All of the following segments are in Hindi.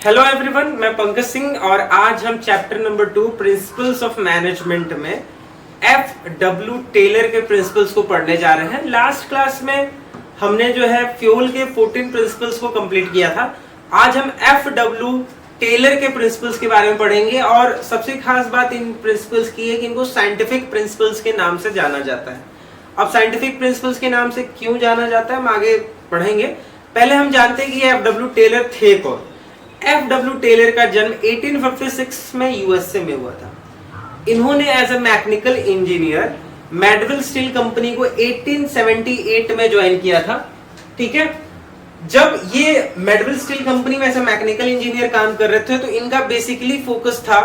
हेलो एवरीवन, मैं पंकज सिंह और आज हम chapter number 2 principles of management में एफ.डब्ल्यू. टेलर के प्रिंसिपल्स को पढ़ने जा रहे हैं। लास्ट क्लास में हमने जो है फ्यूल के 14 प्रिंसिपल्स को कंप्लीट किया था। आज हम एफ.डब्ल्यू. टेलर के प्रिंसिपल्स के बारे में पढ़ेंगे और सबसे खास बात इन प्रिंसिपल्स की है कि इनको साइंटिफिक प्रिंसिपल्स के नाम से जाना जाता है। अब साइंटिफिक प्रिंसिपल्स के नाम से क्यों जाना जाता है हम आगे पढ़ेंगे। पहले हम जानते हैं कि एफ.डब्ल्यू. टेलर थे कौन। एफ.डब्ल्यू. टेलर का जन्म 1856 में यूएसए में हुआ था। इन्होंने as a mechanical engineer Midvale steel company को 1878 में ज्वाइन किया था। ठीक है, जब ये मैडविल स्टील कंपनी में एज अ मैकेनिकल इंजीनियर काम कर रहे थे तो इनका बेसिकली फोकस था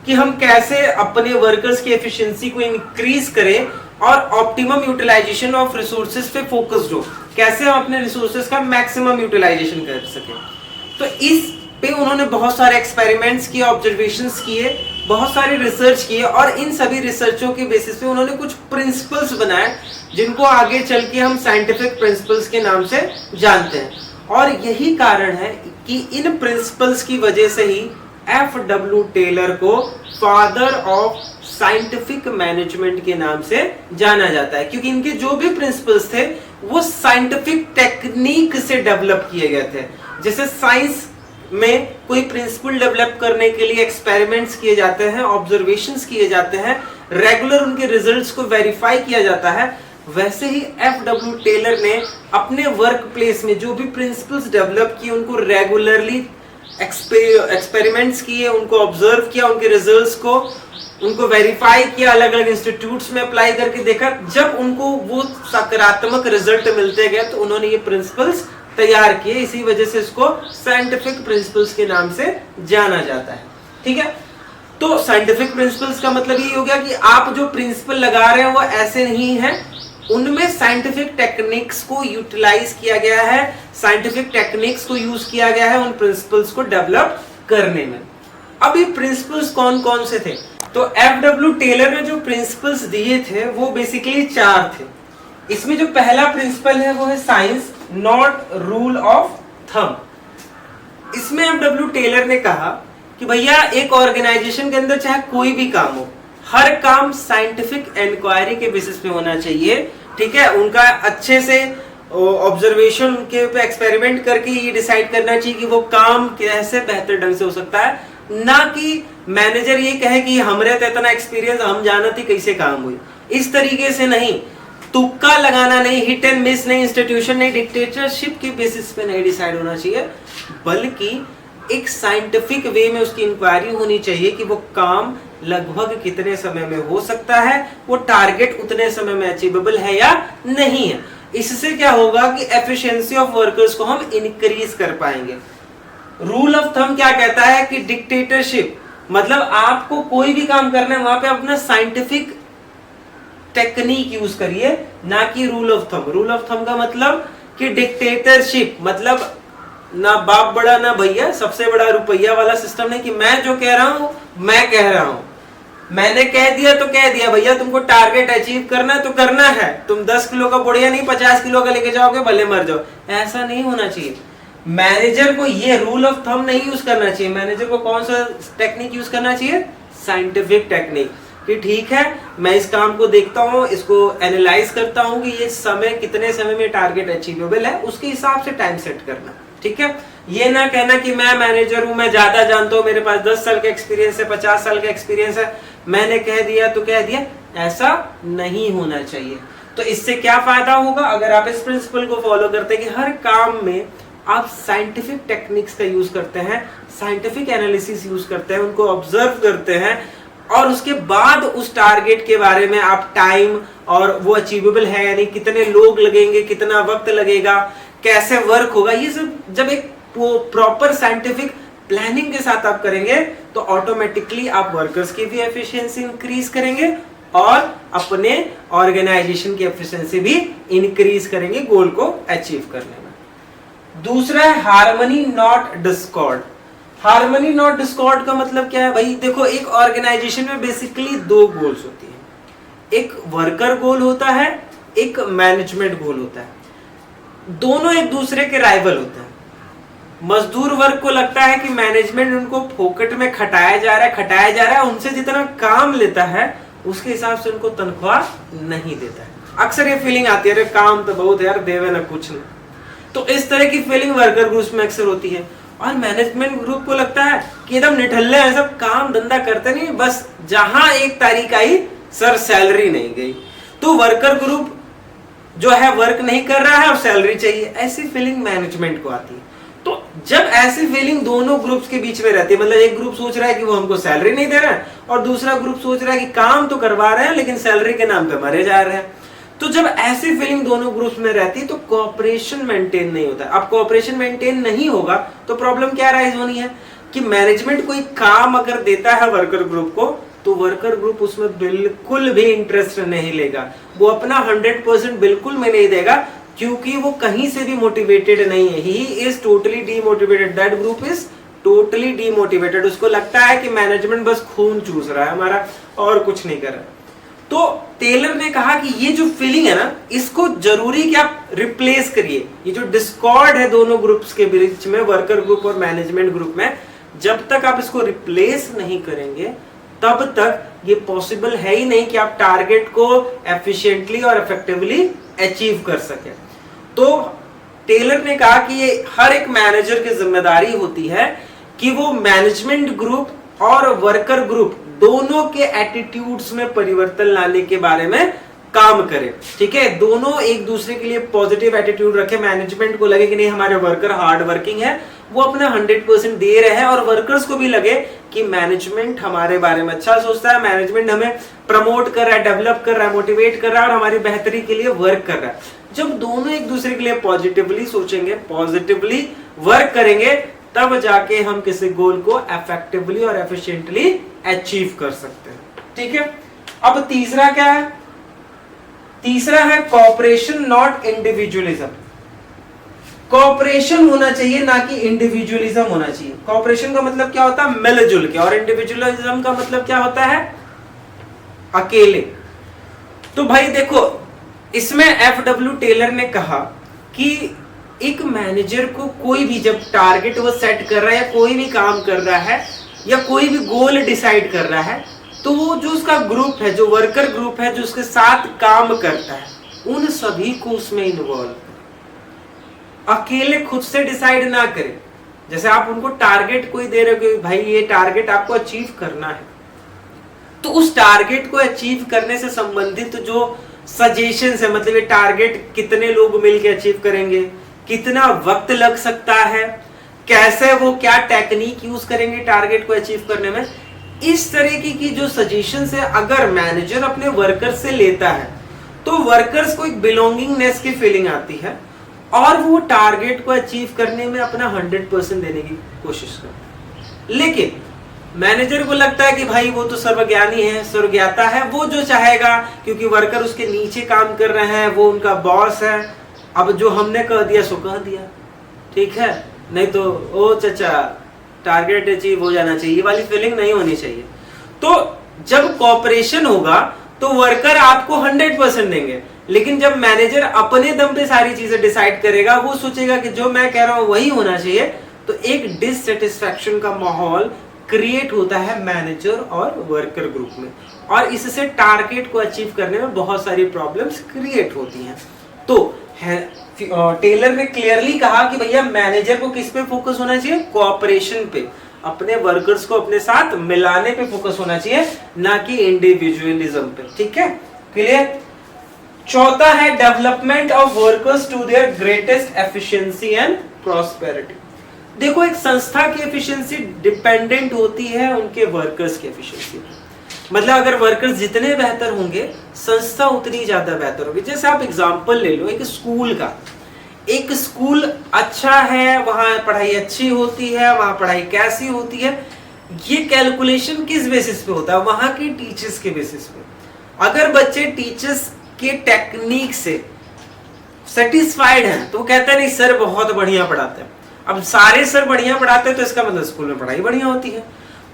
कि हम कैसे अपने वर्कर्स की एफिशिएंसी को इंक्रीज करें और ऑप्टिमम यूटिलाइजेशन ऑफ रिसोर्सेज पे फोकस्ड हो, कैसे हम अपने रिसोर्सेज का मैक्सिमम यूटिलाइजेशन कर सके। तो इस पे उन्होंने बहुत सारे एक्सपेरिमेंट्स किए, ऑब्जर्वेशंस किए, बहुत सारी रिसर्च किए और इन सभी रिसर्चों के बेसिस पे उन्होंने कुछ प्रिंसिपल्स बनाए जिनको आगे चल के हम साइंटिफिक प्रिंसिपल्स के नाम से जानते हैं। और यही कारण है कि इन प्रिंसिपल्स की वजह से ही एफ.डब्ल्यू. टेलर को फादर ऑफ साइंटिफिक मैनेजमेंट के नाम से जाना जाता है, क्योंकि इनके जो भी प्रिंसिपल्स थे वो साइंटिफिक टेक्निक से डेवलप किए गए थे। जैसे साइंस में कोई प्रिंसिपल डेवलप करने के लिए एक्सपेरिमेंट्स किए जाते हैं, ऑब्जर्वेशंस किए जाते हैं, रेगुलर उनके रिजल्ट्स को वेरीफाई किया जाता है, वैसे ही एफ.डब्ल्यू. टेलर ने अपने वर्क प्लेस में जो भी प्रिंसिपल्स डेवलप किए उनको रेगुलरली एक्सपेरिमेंट्स किए, उनको ऑब्जर्व किया, उनके रिजल्ट्स को उनको वेरीफाई किया, अलग अलग इंस्टीट्यूट्स में अप्लाई करके देखा। जब उनको वो सकारात्मक रिजल्ट मिलते गए तो उन्होंने ये प्रिंसिपल्स तैयार किए। इसी वजह से इसको साइंटिफिक प्रिंसिपल्स के नाम से जाना जाता है। ठीक है, तो साइंटिफिक प्रिंसिपल्स का मतलब ये हो गया कि आप जो प्रिंसिपल लगा रहे हैं वो ऐसे नहीं है, उनमें साइंटिफिक टेक्निक्स को यूटिलाइज किया गया है, साइंटिफिक टेक्निक्स को यूज किया गया है उन प्रिंसिपल्स को डेवलप करने में। अब ये प्रिंसिपल्स कौन कौन से थे? तो एफ.डब्ल्यू. टेलर ने जो प्रिंसिपल्स दिए थे वो बेसिकली 4 थे। इसमें जो पहला प्रिंसिपल है वो है science not rule of thumb. इसमें एफ.डब्ल्यू. टेलर ने कहा कि भैया एक ऑर्गेनाइजेशन के अंदर चाहे कोई भी काम हो, हर काम साइंटिफिक इंक्वायरी के बेसिस पे होना चाहिए। ठीक है, उनका अच्छे से ऑब्जर्वेशन, उनके पे एक्सपेरिमेंट करके ये डिसाइड करना चाहिए कि वो काम कैसे बेहतर ढंग से हो सकता है, ना कि मैनेजर ये कहे कि हमरे तो इतना एक्सपीरियंस, हम जानते कैसे काम हुई। इस तरीके से नहीं, तुक्का लगाना नहीं, हिट एंड मिस नहीं, इंस्टीट्यूशन नहीं, डिक्टेटरशिप के बेसिस पे नहीं डिसाइड होना चाहिए, बल्कि एक साइंटिफिक वे में उसकी इंक्वायरी होनी चाहिए कि वो काम लगभग कितने समय में हो सकता है, वो टारगेट उतने समय में अचीवेबल है या नहीं है। इससे क्या होगा कि एफिशिएंसी ऑफ वर्कर्स को हम इंक्रीज कर पाएंगे। रूल ऑफ थंब क्या कहता है कि डिक्टेटरशिप मतलब आपको कोई भी काम करना है वहां पे अपना साइंटिफिक टेक्निक यूज करिए, ना कि rule of thumb. Rule of thumb का मतलब कि डिक्टेटरशिप मतलब ना बाप बड़ा ना भैया, सबसे बड़ा रुपया वाला सिस्टम नहीं कि मैं जो कह रहा हूं मैं कह रहा हूं, मैंने कह दिया तो कह दिया, भैया तुमको टारगेट अचीव करना है तो करना है, तुम 10 किलो का बुढ़िया नहीं 50 किलो का लेके जाओगे भले मर जाओ, ऐसा नहीं होना चाहिए। मैनेजर को ये रूल ऑफ थंब नहीं यूज करना चाहिए। मैनेजर को कौन सा टेक्निक यूज करना चाहिए? साइंटिफिक टेक्निक, कि ठीक है मैं इस काम को देखता हूँ, इसको एनालाइज करता हूँ कि ये समय कितने समय में टारगेट अचीवेबल है, उसके हिसाब से टाइम सेट करना। ठीक है, ये ना कहना कि मैं मैनेजर हूं, मैं ज्यादा जानता हूं, मेरे पास 10 साल का एक्सपीरियंस है, 50 साल का एक्सपीरियंस है, मैंने कह दिया तो कह दिया, ऐसा नहीं होना चाहिए। तो इससे क्या फायदा होगा अगर आप इस प्रिंसिपल को फॉलो करते हैं कि हर काम में आप साइंटिफिक टेक्निक्स का यूज करते हैं, साइंटिफिक एनालिसिस यूज करते हैं, उनको ऑब्जर्व करते हैं और उसके बाद उस टारगेट के बारे में आप टाइम और वो अचीवेबल है यानी कितने लोग लगेंगे, कितना वक्त लगेगा, कैसे वर्क होगा, ये सब जब एक प्रॉपर साइंटिफिक प्लानिंग के साथ आप करेंगे तो ऑटोमेटिकली आप वर्कर्स की भी एफिशिएंसी इंक्रीज करेंगे और अपने ऑर्गेनाइजेशन की एफिशिएंसी भी इंक्रीज करेंगे गोल को अचीव करने में। दूसरा है harmony not Discord. Harmony not Discord का मतलब क्या है भाई? देखो, एक ऑर्गेनाइजेशन में बेसिकली 2 गोल्स होती हैं, एक वर्कर गोल होता है, एक मैनेजमेंट गोल होता है। दोनों एक दूसरे के राइवल होते हैं। मजदूर वर्ग को लगता है कि मैनेजमेंट उनको फोकट में खटाया जा रहा है, उनसे जितना काम लेता है उसके हिसाब से उनको तनख्वाह नहीं देता है। अक्सर ये फीलिंग आती है, अरे काम तो बहुत है यार, देवे ना कुछ नहीं। तो इस तरह की फीलिंग वर्कर ग्रुप्स में अक्सर होती है। और मैनेजमेंट ग्रुप को लगता है कि एकदम निठल्ले हैं, सब काम धंधा करते नहीं, बस जहां एक तारीख आई सर सैलरी नहीं गई। तो वर्कर ग्रुप जो है वर्क नहीं कर रहा है और सैलरी चाहिए, ऐसी फीलिंग मैनेजमेंट को आती है। तो जब ऐसी फीलिंग दोनों ग्रुप्स के बीच में रहती है, मतलब एक ग्रुप सोच रहा है कि वो हमको सैलरी नहीं दे रहा है और दूसरा ग्रुप सोच रहा है कि काम तो करवा रहे हैं लेकिन सैलरी के नाम पे मरे जा रहे हैं, तो जब ऐसी फीलिंग दोनों ग्रुप्स में रहती है तो कोऑपरेशन मेंटेन नहीं होता। अब कोऑपरेशन मेंटेन नहीं होगा तो प्रॉब्लम क्या राइज होनी है कि मैनेजमेंट कोई काम अगर देता है वर्कर ग्रुप को तो वर्कर ग्रुप उसमें बिल्कुल भी इंटरेस्ट नहीं लेगा, वो अपना 100% बिल्कुल में नहीं देगा, क्योंकि वो कहीं से भी मोटिवेटेड नहीं है। He is totally demotivated, that group is totally demotivated. उसको लगता है कि मैनेजमेंट बस खून चूस रहा है हमारा और कुछ नहीं कर रहा। तो टेलर ने कहा कि ये जो फीलिंग है ना, इसको जरूरी कि आप रिप्लेस करिए। ये जो डिस्कॉर्ड है दोनों ग्रुप्स के बीच में, वर्कर ग्रुप और मैनेजमेंट ग्रुप में, जब तक आप इसको रिप्लेस नहीं करेंगे तब तक ये पॉसिबल है ही नहीं कि आप टारगेट को एफिशिएंटली और इफेक्टिवली अचीव कर सके। तो टेलर ने कहा कि ये हर एक मैनेजर की जिम्मेदारी होती है कि वो मैनेजमेंट ग्रुप और वर्कर ग्रुप दोनों के एटीट्यूड्स में परिवर्तन लाने के बारे में काम करे। ठीक है, दोनों एक दूसरे के लिए पॉजिटिव एटीट्यूड रखे। मैनेजमेंट को लगे कि नहीं हमारे वर्कर हार्ड वर्किंग है, वो अपना 100% दे रहे हैं, और वर्कर्स को भी लगे कि मैनेजमेंट हमारे बारे में अच्छा सोचता है, मैनेजमेंट हमें प्रमोट कर रहा है, डेवलप कर रहा है, मोटिवेट कर रहा है और हमारी बेहतरी के लिए वर्क कर रहा है। जब दोनों एक दूसरे के लिए पॉजिटिवली सोचेंगे, पॉजिटिवली वर्क करेंगे, तब जाके हम किसी गोल को इफेक्टिवली और एफिशिएंटली अचीव कर सकते हैं। ठीक है, अब तीसरा क्या है? तीसरा है कोऑपरेशन नॉट इंडिविजुअलिज्म। कोऑपरेशन होना चाहिए ना कि इंडिविजुअलिज्म होना चाहिए। कोऑपरेशन का मतलब क्या होता है? मिलजुल के। और इंडिविजुअलिज्म का मतलब क्या होता है? अकेले। तो भाई देखो, इसमें एफडब्ल्यू टेलर ने कहा कि एक मैनेजर को कोई भी जब टारगेट वो सेट कर रहा है, या कोई भी काम कर रहा है, या कोई भी गोल डिसाइड कर रहा है, तो वो जो उसका ग्रुप है, जो वर्कर ग्रुप है, जो उसके साथ काम करता है, उन सभी को उसमें इन्वॉल्व करे। अकेले खुद से डिसाइड ना करे। जैसे आप उनको टारगेट कोई दे रहे हो कि भाई ये टारगेट आपको अचीव करना है, तो उस टारगेट को अचीव करने से संबंधित जो सजेशंस है, मतलब ये टारगेट कितने लोग मिलकर अचीव करेंगे, कितना वक्त लग सकता है, कैसे वो क्या टेक्निक यूज करेंगे टारगेट को अचीव करने में, इस तरीके की जो सजेशंस है अगर मैनेजर अपने वर्कर से लेता है तो वर्कर्स को एक बिलोंगिंगनेस की फीलिंग आती है और वो टारगेट को अचीव करने में अपना 100% देने की कोशिश करते हैं। लेकिन मैनेजर को लगता है कि भाई वो तो सर्वज्ञानी है, सर्वज्ञाता है, वो जो चाहेगा, क्योंकि वर्कर उसके नीचे काम कर रहे हैं, वो उनका बॉस है, अब जो हमने कह दिया सो कह दिया, ठीक है, नहीं तो ओ चाचा टारगेट अचीव हो जाना चाहिए, ये वाली फीलिंग नहीं होनी चाहिए। तो जब कॉपरेशन होगा तो वर्कर आपको 100% देंगे, लेकिन जब मैनेजर अपने दम पे सारी चीजें डिसाइड करेगा, वो सोचेगा कि जो मैं कह रहा हूं वही होना चाहिए, तो एक डिससेटिस्फैक्शन का माहौल क्रिएट होता है मैनेजर और वर्कर ग्रुप में, और इससे टारगेट को अचीव करने में बहुत सारी प्रॉब्लम्स क्रिएट होती हैं। तो टेलर ने क्लियरली कहा कि भैया मैनेजर को किस पे फोकस होना चाहिए? कोऑपरेशन पे, अपने वर्कर्स को अपने साथ मिलाने पे फोकस होना चाहिए, ना कि इंडिविजुअलिज्म पे। ठीक है, क्लियर? चौथा है development of workers to their greatest efficiency and prosperity. देखो, एक संस्था की एफिशिएंसी डिपेंडेंट होती है उनके वर्कर्स की एफिशिएंसी पे। मतलब अगर वर्कर्स जितने बेहतर होंगे, संस्था उतनी ज्यादा बेहतर होगी। जैसे आप एग्जांपल ले लो एक स्कूल का। एक स्कूल अच्छा है, वहां पढ़ाई अच्छी होती है, वहां पढ़ाई कैसी होती है, ये कैलकुलेशन किस बेसिस पे होता है? वहां के टीचर्स के बेसिस पे। अगर बच्चे टीचर्स के टेक्निक से सेटिस्फाइड हैं तो कहते हैं नहीं सर बहुत बढ़िया पढ़ाते हैं। अब सारे सर बढ़िया पढ़ाते हैं तो इसका मतलब स्कूल में पढ़ाई बढ़िया होती है।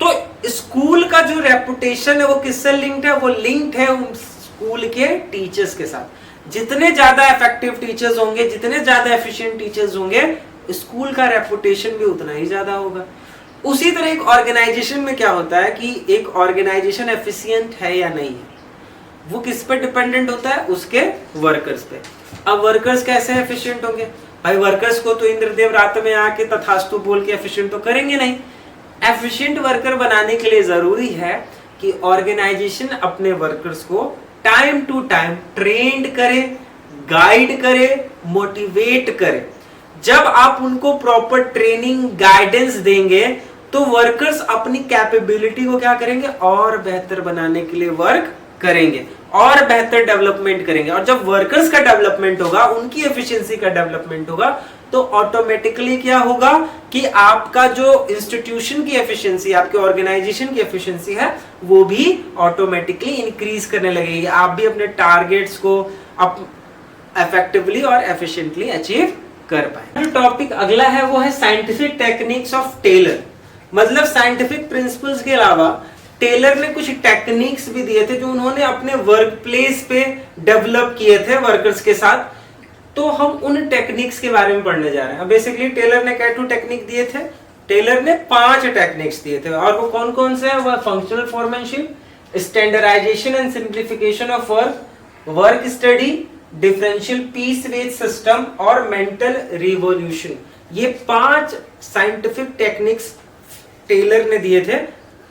तो स्कूल का जो रेपुटेशन है वो किससे लिंक्ड है? वो लिंक्ड है उन स्कूल के टीचर्स के साथ। जितने ज्यादा इफेक्टिव टीचर्स होंगे, जितने ज्यादा एफिशिएंट टीचर्स होंगे, स्कूल का रेपुटेशन भी उतना ही ज्यादा होगा। उसी तरह एक ऑर्गेनाइजेशन में क्या होता है कि एक ऑर्गेनाइजेशन एफिशिएंट है या नहीं है, वो किस पर डिपेंडेंट होता है, उसके वर्कर्स पे। अब वर्कर्स कैसे एफिशिएंट होंगे भाई, वर्कर्स को तो इंद्रदेव रात में आके तथास्तु बोल के एफिशिएंट तो करेंगे नहीं। एफिशिएंट वर्कर बनाने के लिए जरूरी है कि ऑर्गेनाइजेशन अपने वर्कर्स को टाइम टू टाइम ट्रेंड करे, गाइड करे, मोटिवेट करे। जब आप उनको प्रॉपर ट्रेनिंग गाइडेंस देंगे तो वर्कर्स अपनी कैपेबिलिटी को क्या करेंगे, और बेहतर बनाने के लिए वर्क करेंगे और बेहतर डेवलपमेंट करेंगे। और जब वर्कर्स का डेवलपमेंट होगा, उनकी एफिशिएंसी का डेवलपमेंट होगा, तो ऑटोमेटिकली क्या होगा कि आपका जो इंस्टीट्यूशन की एफिशिएंसी, आपके ऑर्गेनाइजेशन की एफिशिएंसी है, वो भी ऑटोमेटिकली इंक्रीज करने लगेगी। आप भी अपने टारगेट्स को इफेक्टिवली और एफिशिएंटली अचीव कर पाए। जो टॉपिक अगला है वो है साइंटिफिक टेक्निक्स ऑफ टेलर। मतलब साइंटिफिक प्रिंसिपल्स के अलावा टेलर ने कुछ टेक्निक्स भी दिए थे जो उन्होंने अपने वर्क प्लेस पे डेवलप किए थे वर्कर्स के साथ। तो हम उन टेक्निक्स के बारे में पढ़ने जा रहे हैं। बेसिकली टेलर ने क्या टेक्निक दिए थे, टेलर ने 5 टेक्निक्स दिए थे। और वो कौन कौन से हैं, वह functional foremanship, standardisation and simplification of work, work study, differential piece wage system और मेंटल रिवॉल्यूशन। ये 5 साइंटिफिक टेक्निक्स टेलर ने दिए थे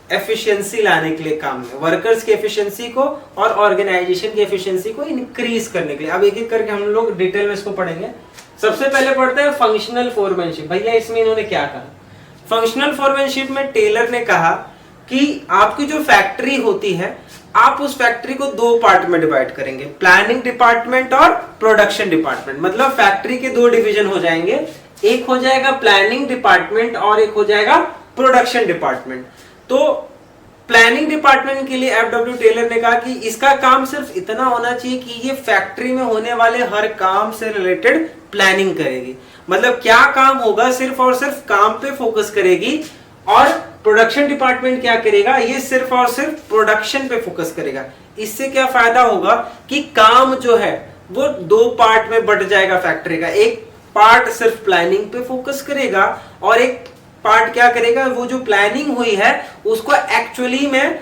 एफिशिएंसी लाने के लिए काम में, वर्कर्स की एफिशिएंसी को और ऑर्गेनाइजेशन की एफिशिएंसी को इंक्रीज करने के लिए। अब एक एक करके हम लोग डिटेल में इसको पढ़ेंगे। सबसे पहले पढ़ते हैं फंक्शनल फोरमैनशिप। भैया इसमें इन्होंने क्या कहा, फंक्शनल फोरमैनशिप में टेलर ने कहा कि आपकी जो फैक्ट्री होती है, आप उस फैक्ट्री को 2 पार्ट में डिवाइड करेंगे, प्लानिंग डिपार्टमेंट और प्रोडक्शन डिपार्टमेंट। मतलब फैक्ट्री के 2 डिवीजन हो जाएंगे, एक हो जाएगा प्लानिंग डिपार्टमेंट और एक हो जाएगा प्रोडक्शन डिपार्टमेंट। तो प्लानिंग डिपार्टमेंट के लिए एफडब्ल्यू टेलर ने कहा कि इसका काम सिर्फ इतना होना चाहिए कि ये फैक्ट्री में होने वाले हर काम से रिलेटेड प्लानिंग करेगी। मतलब क्या काम होगा, सिर्फ और सिर्फ काम पे फोकस करेगी। और प्रोडक्शन डिपार्टमेंट क्या करेगा, ये सिर्फ और सिर्फ प्रोडक्शन पे फोकस करेगा। इससे क्या फायदा होगा कि काम जो है वो 2 पार्ट में बट जाएगा फैक्ट्री का। एक पार्ट सिर्फ प्लानिंग पे फोकस करेगा और एक पार्ट क्या करेगा, वो जो प्लानिंग हुई है उसको एक्चुअली में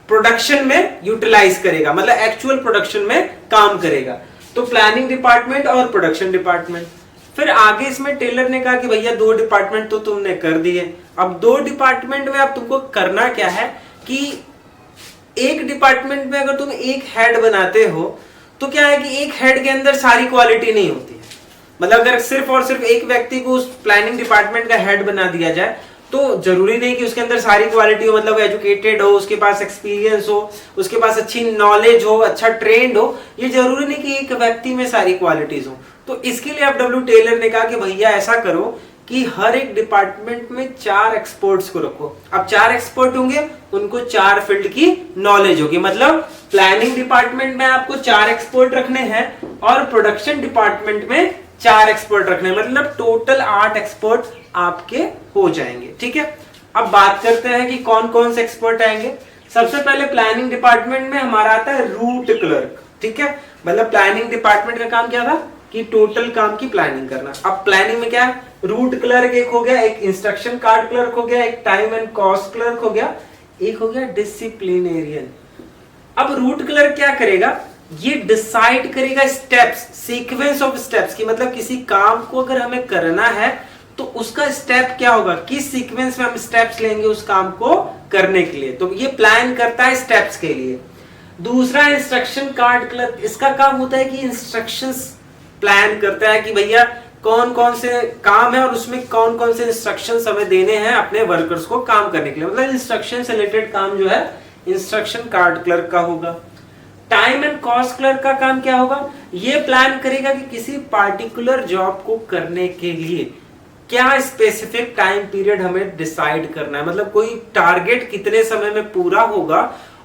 प्रोडक्शन में यूटिलाइज करेगा, मतलब एक्चुअल प्रोडक्शन में काम करेगा। तो प्लानिंग डिपार्टमेंट और प्रोडक्शन डिपार्टमेंट। फिर आगे इसमें टेलर ने कहा कि भैया 2 डिपार्टमेंट तो तुमने कर दिए, अब 2 डिपार्टमेंट में अब तुमको करना क्या है कि एक डिपार्टमेंट में अगर तुम एक हेड बनाते हो तो क्या है कि एक हेड के अंदर सारी क्वालिटी नहीं होती है। मतलब अगर सिर्फ और सिर्फ एक व्यक्ति को उस प्लानिंग डिपार्टमेंट का हेड बना दिया जाए तो जरूरी नहीं कि उसके अंदर सारी क्वालिटी हो, मतलब एजुकेटेड हो, उसके पास एक्सपीरियंस हो, उसके पास अच्छी नॉलेज हो, अच्छा ट्रेंड हो। ये जरूरी नहीं कि एक व्यक्ति में सारी क्वालिटीज हो। तो इसके लिए एफडब्ल्यू टेलर ने कहा कि भैया ऐसा करो कि हर एक डिपार्टमेंट में 4 एक्सपर्ट्स को रखो। अब 4 एक्सपर्ट होंगे, उनको 4 फील्ड की नॉलेज होगी। मतलब प्लानिंग डिपार्टमेंट में आपको 4 एक्सपर्ट रखने हैं और प्रोडक्शन डिपार्टमेंट में 4 एक्सपर्ट रखने हैं। मतलब टोटल 8 एक्सपर्ट आपके हो जाएंगे। ठीक है, अब बात करते हैं कि कौन कौन से एक्सपर्ट आएंगे। सबसे पहले प्लानिंग डिपार्टमेंट में हमारा आता है रूट क्लर्क। ठीक है, मतलब प्लानिंग डिपार्टमेंट का काम क्या था कि टोटल काम की प्लानिंग करना। अब प्लानिंग में क्या है, रूट क्लर्क एक हो गया, एक इंस्ट्रक्शन कार्ड क्लर्क हो गया, एक टाइम एंड कॉस्ट क्लर्क हो गया, एक हो गया डिसिप्लिनेरियन। अब रूट क्लर्क क्या करेगा, ये डिसाइड करेगा स्टेप्स, सीक्वेंस ऑफ स्टेप्स की। मतलब किसी काम को अगर हमें करना है तो उसका स्टेप क्या होगा, किस सीक्वेंस में हम स्टेप्स लेंगे उस काम को करने के लिए। तो ये प्लान करता है स्टेप्स के लिए। दूसरा इंस्ट्रक्शन कार्ड क्लर्क, इसका काम होता है कि इंस्ट्रक्शंस प्लान करता है कि भैया कौन कौन से काम है और उसमें कौन कौन से इंस्ट्रक्शंस हमें देने हैं अपने वर्कर्स को काम करने के लिए। मतलब इंस्ट्रक्शन से रिलेटेड काम जो है इंस्ट्रक्शन कार्ड क्लर्क का होगा। टाइम एंड कॉस्ट क्लर्क का काम क्या होगा, ये प्लान करेगा कि किसी पार्टिकुलर जॉब को करने के लिए क्या स्पेसिफिक टाइम पीरियड हमें डिसाइड करना है। मतलब कोई टारगेट कितने समय में पूरा होगा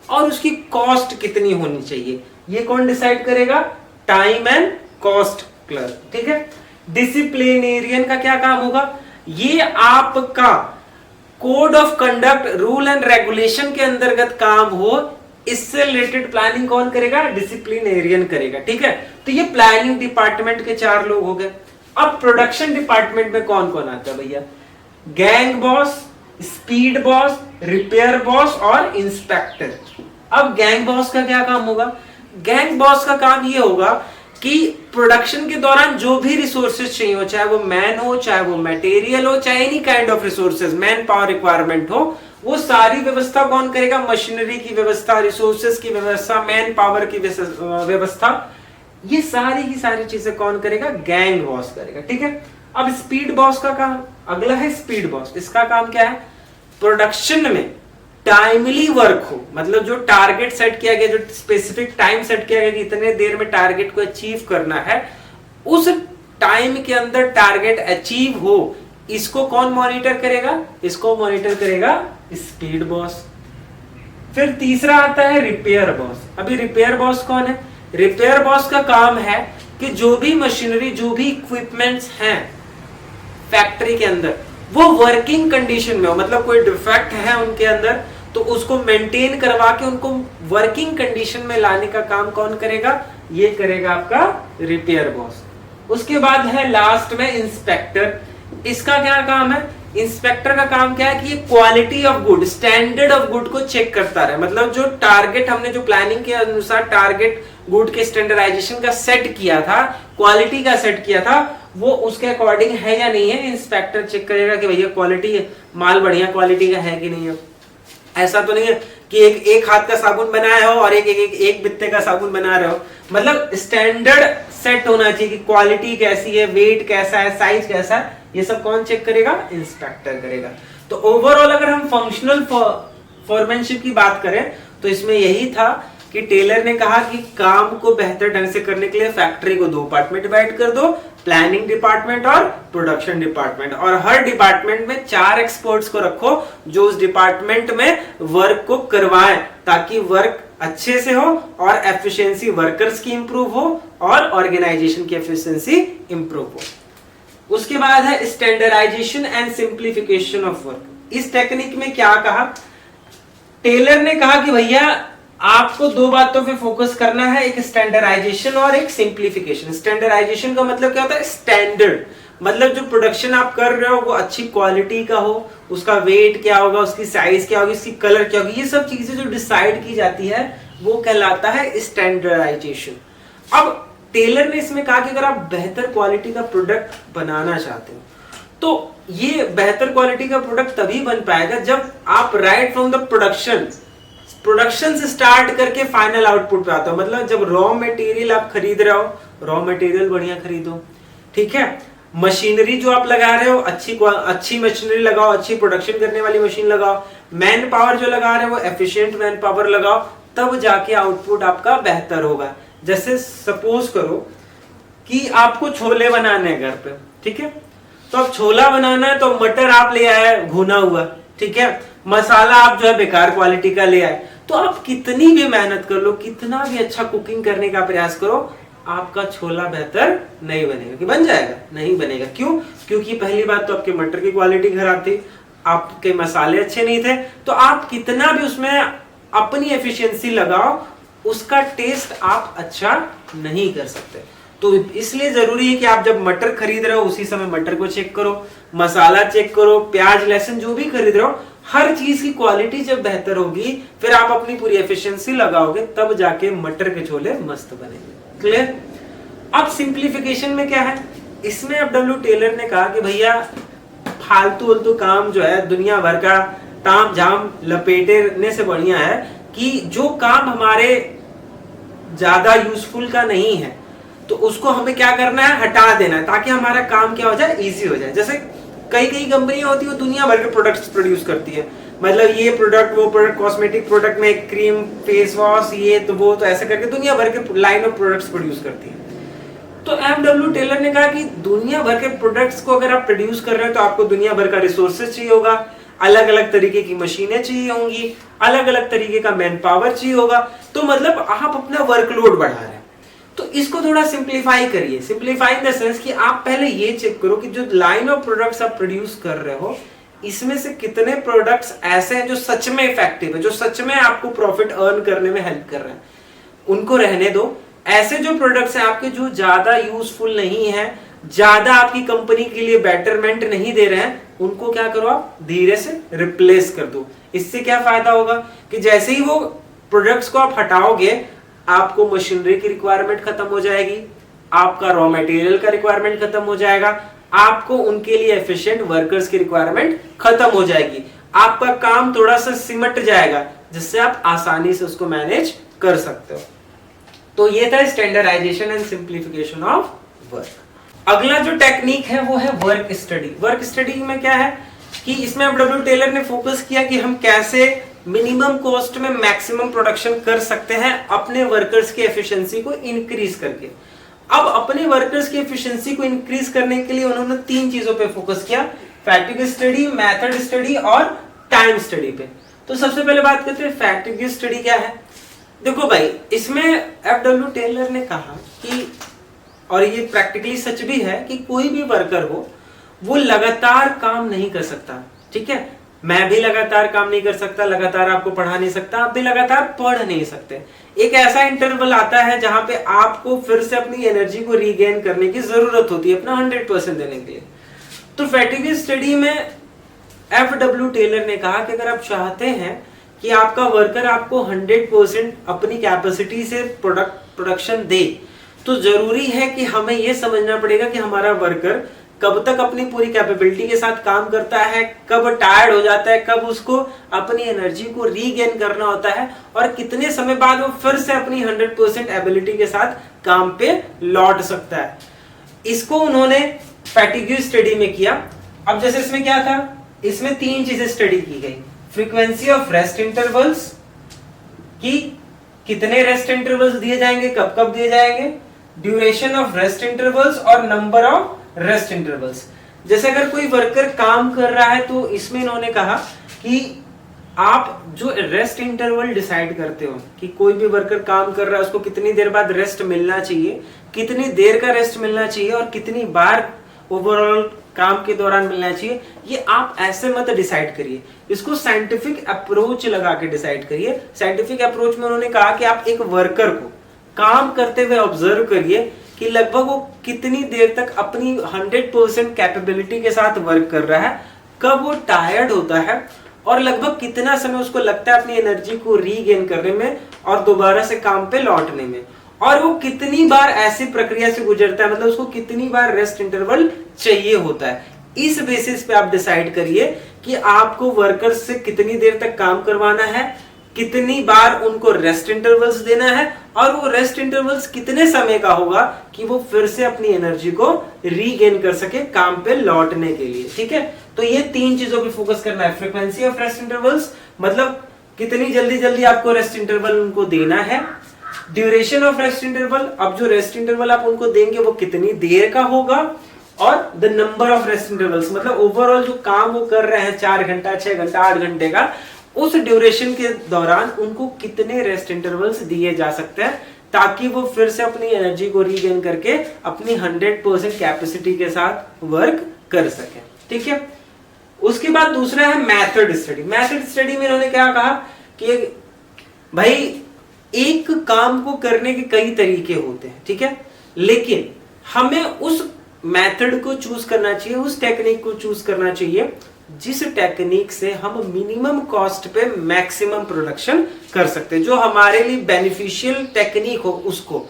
और उसकी कॉस्ट कितनी होनी चाहिए, ये कौन डिसाइड करेगा, टाइम एंड कॉस्ट क्लर्क। ठीक है, डिसिप्लिनेरियन का क्या काम होगा, ये आपका code of conduct, rule and regulation के अंतर्गत काम हो, इससे रिलेटेड प्लानिंग कौन करेगा, डिसिप्लिनेरियन करेगा। ठीक है, तो ये प्लानिंग डिपार्टमेंट के 4 लोग हो गए। अब प्रोडक्शन डिपार्टमेंट में कौन कौन आता है भैया? Gang boss, speed boss, repair boss और इंस्पेक्टर। अब गैंग बॉस का क्या काम होगा? गैंग बॉस का काम ये होगा कि प्रोडक्शन के दौरान जो भी रिसोर्सेज चाहिए हो, चाहे वो मैन हो, चाहे वो मटेरियल हो, चाहे any kind of resources, man power requirement हो, वो सारी व्यवस्था कौन करेगा? मशीनरी की व्यवस्था, रिसोर्सेज की व्यवस्था, मैन पावर की व्यवस्था, ये सारी की सारी चीजें कौन करेगा? गैंग बॉस करेगा। ठीक है। अब स्पीड बॉस का काम अगला है स्पीड बॉस। इसका काम क्या है? प्रोडक्शन में टाइमली वर्क हो, मतलब जो टारगेट सेट किया गया, जो स्पेसिफिक टाइम सेट किया गया कि इतने देर में टारगेट को अचीव करना है, उस टाइम के अंदर टारगेट अचीव हो, इसको कौन मॉनिटर करेगा? इसको मॉनिटर करेगा स्पीड बॉस। फिर तीसरा आता है रिपेयर बॉस। अभी रिपेयर बॉस कौन है? रिपेयर बॉस का काम है कि जो भी मशीनरी, जो भी इक्विपमेंट्स हैं फैक्ट्री के अंदर, वो वर्किंग कंडीशन में हो, मतलब कोई डिफेक्ट है उनके अंदर तो उसको मेंटेन करवा के उनको वर्किंग कंडीशन में लाने का काम कौन करेगा? ये करेगा आपका रिपेयर बॉस। उसके बाद है लास्ट में इंस्पेक्टर। इसका क्या काम है? इंस्पेक्टर का काम क्या है कि ये quality of good, standard of good को चेक करता रहे, मतलब जो टारगेट हमने जो प्लानिंग के अनुसार टारगेट गुड के स्टैंडर्डाइजेशन का सेट किया था, क्वालिटी का सेट किया था, वो उसके अकॉर्डिंग है या नहीं है। इंस्पेक्टर चेक करेगा कि भैया क्वालिटी, माल बढ़िया क्वालिटी का है कि नहीं है। ऐसा तो नहीं है कि एक हाथ का साबुन बनाया हो और एक बित्ते का साबुन बना रहे हो, मतलब स्टैंडर्ड सेट होना चाहिए कि क्वालिटी कैसी है, वेट कैसा है, साइज कैसा है, ये सब कौन चेक करेगा? इंस्पेक्टर करेगा। तो ओवरऑल अगर हम फंक्शनल फोरमैनशिप की बात करें तो इसमें यही था कि टेलर ने कहा कि काम को बेहतर ढंग से करने के लिए फैक्ट्री को दो पार्ट में डिवाइड कर दो, प्लानिंग डिपार्टमेंट और प्रोडक्शन डिपार्टमेंट, और हर डिपार्टमेंट में 4 एक्सपर्ट्स को रखो जो उस डिपार्टमेंट में वर्क को करवाएं, ताकि वर्क अच्छे से हो और एफिशिएंसी वर्कर्स की इंप्रूव हो और ऑर्गेनाइजेशन की एफिशिएंसी इंप्रूव हो। उसके बाद है standardisation and simplification of work. इस टेक्निक में क्या कहा? टेलर ने कहा कि भैया आपको 2 बातों पे फोकस करना है, एक स्टैंडर्डाइजेशन और एक सिंप्लीफिकेशन। स्टैंडर्डाइजेशन का मतलब क्या होता है? स्टैंडर्ड, मतलब जो प्रोडक्शन आप कर रहे हो वो अच्छी क्वालिटी का हो, उसका वेट क्या होगा, उसकी साइज क्या होगी, उसकी कलर क्या होगी, ये सब चीजें जो डिसाइड की जाती है वो कहलाता है स्टैंडर्डाइजेशन। अब टेलर ने इसमें कहा कि अगर आप बेहतर क्वालिटी का प्रोडक्ट बनाना चाहते हो तो ये बेहतर क्वालिटी का प्रोडक्ट तभी बन पाएगा जब आप राइट फ्रॉम द प्रोडक्शन से स्टार्ट करके फाइनल आउटपुट पे आते हो। मतलब जब रॉ मटेरियल आप खरीद रहे हो, रॉ मटेरियल बढ़िया खरीदो, ठीक है। मशीनरी जो आप लगा रहे हो अच्छी मशीनरी लगाओ, अच्छी प्रोडक्शन करने वाली मशीन लगाओ, मैन पावर जो लगा रहे हो वो एफिशिएंट मैन पावर लगाओ, तब जाके आउटपुट आपका बेहतर होगा। जैसे सपोज करो कि आपको छोले बनाने हैं घर पे, ठीक है, तो अब छोला बनाना है तो मटर आप ले आए भुना हुआ, ठीक है, मसाला आप जो है बेकार क्वालिटी का ले आए, तो आप कितनी भी मेहनत कर लो, कितना भी अच्छा कुकिंग करने का प्रयास करो, आपका छोला बेहतर नहीं बनेगा। कि बन जाएगा? नहीं बनेगा। क्यों? क्योंकि पहली बात तो आपके मटर की क्वालिटी खराब थी, आपके मसाले अच्छे नहीं थे, तो आप कितना भी उसमें अपनी एफिशिएंसी लगाओ, उसका टेस्ट आप अच्छा नहीं कर सकते। तो इसलिए जरूरी है कि आप जब मटर खरीद रहे हो उसी समय मटर को चेक करो, मसाला चेक करो, प्याज लहसुन जो भी खरीद रहे हो, हर चीज की क्वालिटी जब बेहतर होगी फिर आप अपनी पूरी एफिशिएंसी लगाओगे, तब जाके मटर के छोले मस्त बनेंगे। क्लियर? अब सिंप्लीफिकेशन में क्या है? इसमें अब डब्ल्यू टेलर ने कहा कि भैया फालतू काम जो है दुनिया भर का ताम झाम लपेटने से बढ़िया है कि जो काम हमारे ज्यादा यूजफुल का नहीं है तो उसको हमें क्या करना है? हटा देना है, ताकि हमारा काम क्या हो जाए? इजी हो जाए। जैसे कई कंपनियां होती है वो दुनिया भर के प्रोडक्ट्स प्रोड्यूस करती है, मतलब ये प्रोडक्ट वो प्रोडक्ट, कॉस्मेटिक प्रोडक्ट में क्रीम, फेस वॉश, ये तो वो, तो ऐसे करके दुनिया भर के लाइन ऑफ प्रोडक्ट्स प्रोड्यूस करती है। तो एमडब्ल्यू टेलर ने कहा कि दुनिया भर के प्रोडक्ट्स को अगर आप प्रोड्यूस कर रहे हो तो आपको दुनिया भर का रिसोर्सेज चाहिए होगा, अलग अलग तरीके की मशीनें चाहिए होंगी, अलग अलग तरीके का मैन पावर चाहिए होगा, तो मतलब आप अपना वर्कलोड बढ़ा रहे हैं। तो इसको थोड़ा सिंप्लीफाई करिए। सिंप्लीफाई इन द सेंस कि आप पहले ये चेक करो कि जो लाइन ऑफ प्रोडक्ट्स आप प्रोड्यूस कर रहे हो इसमें से कितने प्रोडक्ट्स ऐसे हैं जो सच में इफेक्टिव है, जो सच में आपको प्रॉफिट अर्न करने में हेल्प कर रहे हैं, उनको रहने दो। ऐसे जो प्रोडक्ट्स हैं आपके जो ज्यादा यूजफुल नहीं है, ज्यादा आपकी कंपनी के लिए बेटरमेंट नहीं दे रहे हैं, उनको क्या करो आप धीरे से रिप्लेस कर दो। इससे क्या फायदा होगा कि जैसे ही वो प्रोडक्ट्स को आप हटाओगे, आपको मशीनरी की रिक्वायरमेंट खत्म हो जाएगी, आपका रॉ मटेरियल का रिक्वायरमेंट खत्म हो जाएगा, आपको उनके लिए एफिशिएंट वर्कर्स की रिक्वायरमेंट खत्म हो जाएगी, आपका काम थोड़ा सा सिमट जाएगा, जिससे आप आसानी से उसको मैनेज कर सकते हो। तो ये था standardisation and simplification of work. अगला जो टेक्निक है वो है वर्क स्टडी। वर्क स्टडी में क्या है कि इसमें डब्ल्यू टेलर ने फोकस किया कि हम कैसे मिनिमम कॉस्ट में मैक्सिमम प्रोडक्शन कर सकते हैं अपने वर्कर्स की एफिशिएंसी को इंक्रीज करके। अब अपने वर्कर्स की एफिशिएंसी को इंक्रीज करने के लिए उन्होंने 3 चीजों पे फोकस किया, फैटिग स्टडी, मेथड स्टडी और टाइम स्टडी पे। तो सबसे पहले बात करते हैं फैटिग स्टडी क्या है। देखो भाई, इसमें डब्ल्यू टेलर ने कहा कि, और ये प्रैक्टिकली सच भी है, कि कोई भी वर्कर हो वो लगातार काम नहीं कर सकता। ठीक है, मैं भी लगातार काम नहीं कर सकता, लगातार आपको पढ़ा नहीं सकता, आप भी लगातार पढ़ नहीं सकते। एक ऐसा इंटरवल आता है जहां पे आपको फिर से अपनी एनर्जी को रीगेन करने की जरूरत होती है अपना 100% देने के लिए। तो फैटिग स्टडी में डब्ल्यू टेलर ने कहा कि अगर आप चाहते हैं कि आपका वर्कर आपको 100% अपनी कैपेसिटी से प्रोडक्शन दे, तो जरूरी है कि हमें यह समझना पड़ेगा कि हमारा वर्कर कब तक अपनी पूरी कैपेबिलिटी के साथ काम करता है, कब टायर्ड हो जाता है, कब उसको अपनी एनर्जी को रीगेन करना होता है, और कितने समय बाद वो फिर से अपनी 100% एबिलिटी के साथ काम पे लौट सकता है। इसको उन्होंने फैटिग स्टडी में किया। अब जैसे इसमें क्या था, इसमें 3 चीजें स्टडी की गई, फ्रीक्वेंसी ऑफ रेस्ट इंटरवल्स, कि कितने रेस्ट इंटरवल्स दिए जाएंगे, कब कब दिए जाएंगे, ड्यूरेशन ऑफ रेस्ट इंटरवल्स और नंबर ऑफ रेस्ट इंटरवल्स। जैसे अगर कोई वर्कर काम कर रहा है तो इसमें इन्होंने कहा कि आप जो रेस्ट इंटरवल डिसाइड करते हो कि कोई भी वर्कर काम कर रहा है उसको कितनी देर बाद रेस्ट मिलना चाहिए, कितनी देर का रेस्ट मिलना चाहिए और कितनी बार ओवरऑल काम के दौरान मिलना चाहिए, ये आप ऐसे मत डिसाइड करिए, इसको साइंटिफिक अप्रोच लगा के डिसाइड करिए। साइंटिफिक अप्रोच में उन्होंने कहा कि आप एक वर्कर को काम करते हुए ऑब्जर्व करिए कि लगभग वो कितनी देर तक अपनी 100% कैपेबिलिटी के साथ वर्क कर रहा है, कब वो टायर्ड होता है और लगभग कितना समय उसको लगता है अपनी एनर्जी को रीगेन करने में और दोबारा से काम पे लौटने में, और वो कितनी बार ऐसी प्रक्रिया से गुजरता है, मतलब उसको कितनी बार रेस्ट इंटरवल चाहिए होता है। इस बेसिस पे आप डिसाइड करिए कि आपको वर्कर्स से कितनी देर तक काम करवाना है, कितनी बार उनको रेस्ट इंटरवल्स देना है, और वो रेस्ट इंटरवल्स कितने समय का होगा कि वो फिर से अपनी एनर्जी को रीगेन कर सके काम पे लौटने के लिए। ठीक है, तो ये 3 चीजों पे फोकस करना है, फ्रीक्वेंसी ऑफ रेस्ट इंटरवल्स, मतलब कितनी जल्दी जल्दी आपको रेस्ट इंटरवल उनको देना है, ड्यूरेशन ऑफ रेस्ट इंटरवल, अब जो रेस्ट इंटरवल आप उनको देंगे वो कितनी देर का होगा, और the number of rest intervals, मतलब ओवरऑल जो काम वो कर रहे हैं 4 घंटा, 6 घंटा, 8 घंटे का, उस ड्यूरेशन के दौरान उनको कितने रेस्ट इंटरवल्स दिए जा सकते हैं ताकि वो फिर से अपनी एनर्जी को रीगेन करके अपनी 100% कैपेसिटी के साथ वर्क कर सके। ठीक है, उसके बाद दूसरा है मेथड स्टडी। मेथड स्टडी में इन्होंने क्या कहा कि भाई एक काम को करने के कई तरीके होते हैं, ठीक है, लेकिन हमें उस मेथड को चूज करना चाहिए, उस टेक्निक को चूज करना चाहिए जिस टेक्निक से हम मिनिमम कॉस्ट पे मैक्सिमम प्रोडक्शन कर सकते हैं, जो हमारे लिए बेनिफिशियल टेक्निक हो उसको।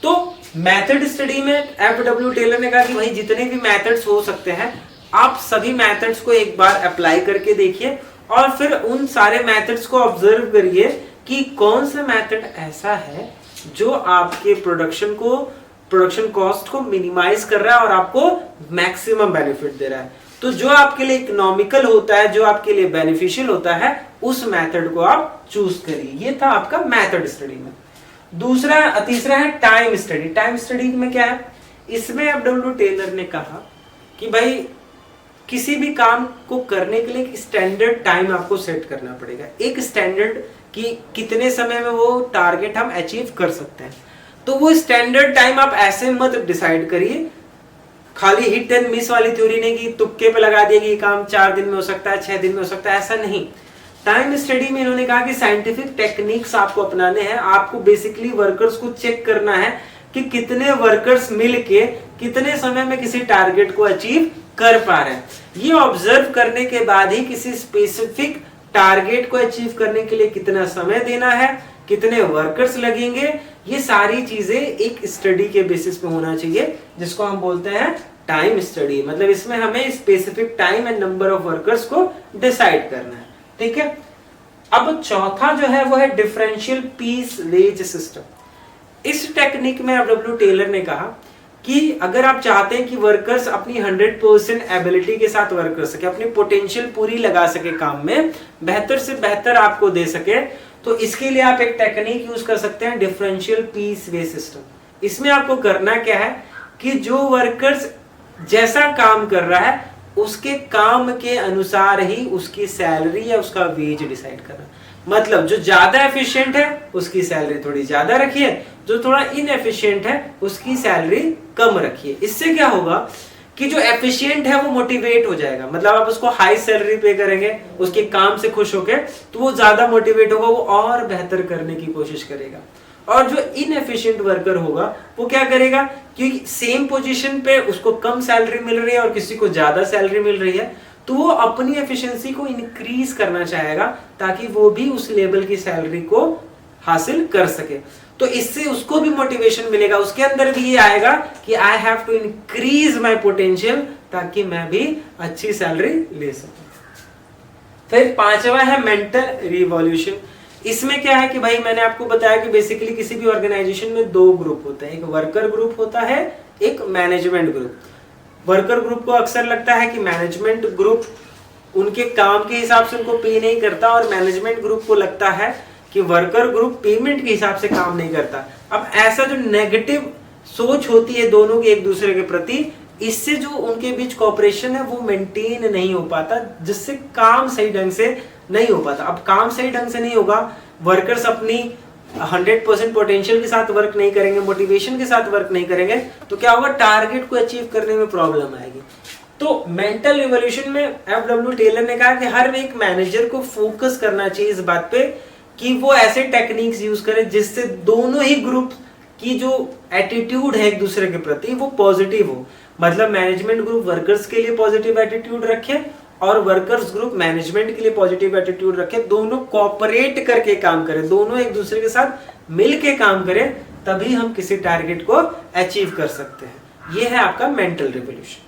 तो मेथड स्टडी में डब्ल्यू टेलर ने कहा कि भाई जितने भी मेथड्स हो सकते हैं आप सभी मेथड्स को एक बार अप्लाई करके देखिए और फिर उन सारे मेथड्स को ऑब्जर्व करिए कि कौन सा मेथड ऐसा है जो आपके प्रोडक्शन कॉस्ट को मिनिमाइज कर रहा है और आपको मैक्सिमम बेनिफिट दे रहा है। तो जो आपके लिए इकोनॉमिकल होता है, जो आपके लिए बेनिफिशियल होता है, उस मेथड को आप चूज करिए। ये था आपका मेथड स्टडी में। तीसरा है टाइम स्टडी। टाइम स्टडी में क्या है, इसमें अब डब्ल्यू टेलर ने कहा कि भाई किसी भी काम को करने के लिए एक स्टैंडर्ड टाइम आपको सेट करना पड़ेगा, एक स्टैंडर्ड कि कितने समय में वो टारगेट हम अचीव कर सकते हैं। तो वो स्टैंडर्ड टाइम आप ऐसे मत डिसाइड करिए, खाली हिट एंड मिस वाली थ्योरी नहीं कि तुक्के पे लगा दिए कि काम 4 दिन में हो सकता है, 6 दिन में हो सकता है, ऐसा नहीं। टाइम स्टडी में इन्होंने कहा कि साइंटिफिक टेक्निक्स आपको अपनाने हैं। आपको बेसिकली वर्कर्स को चेक करना है कि कितने वर्कर्स मिलके कितने समय में किसी टारगेट को अचीव कर पा रहे हैं। ये ऑब्जर्व करने के बाद ही किसी स्पेसिफिक टारगेट को अचीव करने के लिए कितना समय देना है, कितने वर्कर्स लगेंगे, ये सारी चीजें एक स्टडी के बेसिस पे होना चाहिए, जिसको हम बोलते हैं टाइम स्टडी। मतलब इसमें हमें specific time and number of workers को डिसाइड करना है। ठीक है, अब चौथा जो है वो है डिफरेंशियल पीस वेज सिस्टम। इस टेक्निक में डब्ल्यू टेलर ने कहा कि अगर आप चाहते हैं कि वर्कर्स अपनी 100% एबिलिटी के साथ वर्क कर सके, अपनी पोटेंशियल पूरी लगा सके, काम में बेहतर से बेहतर आपको दे सके, तो इसके लिए आप एक टेक्निक यूज कर सकते हैं, डिफरेंशियल पीस वेज सिस्टम। इसमें आपको करना क्या है कि जो वर्कर्स जैसा काम कर रहा है उसके काम के अनुसार ही उसकी सैलरी या उसका वेज डिसाइड करना। मतलब जो ज्यादा एफिशिएंट है उसकी सैलरी थोड़ी ज्यादा रखिए, जो थोड़ा इनएफिशिएंट है उसकी सैलरी कम रखिए। इससे क्या होगा कि जो एफिशिएंट है वो मोटिवेट हो जाएगा। मतलब आप उसको हाई सैलरी पे करेंगे, उसके काम से खुश होके, तो वो ज्यादा मोटिवेट होगा, वो और बेहतर करने की कोशिश करेगा। और जो इनएफिशिएंट वर्कर होगा वो क्या करेगा, क्योंकि सेम पोजीशन पे उसको कम सैलरी मिल रही है और किसी को ज्यादा सैलरी मिल रही है, तो वो अपनी एफिशिएंसी को इंक्रीज करना चाहेगा ताकि वो भी उस लेवल की सैलरी को हासिल कर सके। तो इससे उसको भी मोटिवेशन मिलेगा, उसके अंदर भी ये आएगा कि I have to increase my potential ताकि मैं भी अच्छी सैलरी ले सकूं। फिर पांचवा है मेंटल रिवॉल्यूशन। इसमें क्या है कि भाई मैंने आपको बताया कि बेसिकली किसी भी ऑर्गेनाइजेशन में दो ग्रुप होते हैं, एक वर्कर ग्रुप होता है, एक मैनेजमेंट ग्रुप। वर्कर ग्रुप को अक्सर लगता है कि मैनेजमेंट ग्रुप उनके काम के हिसाब से उनको पे नहीं करता, और मैनेजमेंट ग्रुप को लगता है कि वर्कर ग्रुप पेमेंट के हिसाब से काम नहीं करता। अब ऐसा जो नेगेटिव सोच होती है दोनों की एक दूसरे के प्रति, इससे जो उनके बीच कॉपरेशन है वो मेंटेन नहीं हो पाता, जिससे काम सही ढंग से नहीं हो पाता। अब काम सही ढंग से नहीं होगा, वर्कर्स अपनी 100% पोटेंशियल के साथ वर्क नहीं करेंगे, मोटिवेशन के साथ वर्क नहीं करेंगे, तो क्या होगा, टारगेट को अचीव करने में प्रॉब्लम आएगी। तो मेंटल रिवॉल्यूशन में डब्ल्यू टेलर ने कहा कि हर एक मैनेजर को फोकस करना चाहिए इस बात पे कि वो ऐसे टेक्निक्स यूज करे जिससे दोनों ही ग्रुप की जो एटीट्यूड है एक दूसरे के प्रति वो पॉजिटिव हो। मतलब मैनेजमेंट ग्रुप वर्कर्स के लिए पॉजिटिव एटीट्यूड रखे और वर्कर्स ग्रुप मैनेजमेंट के लिए पॉजिटिव एटीट्यूड रखे, दोनों कोऑपरेट करके काम करें, दोनों एक दूसरे के साथ मिल के काम करें, तभी हम किसी टारगेट को अचीव कर सकते हैं। ये है आपका मेंटल रिवॉल्यूशन।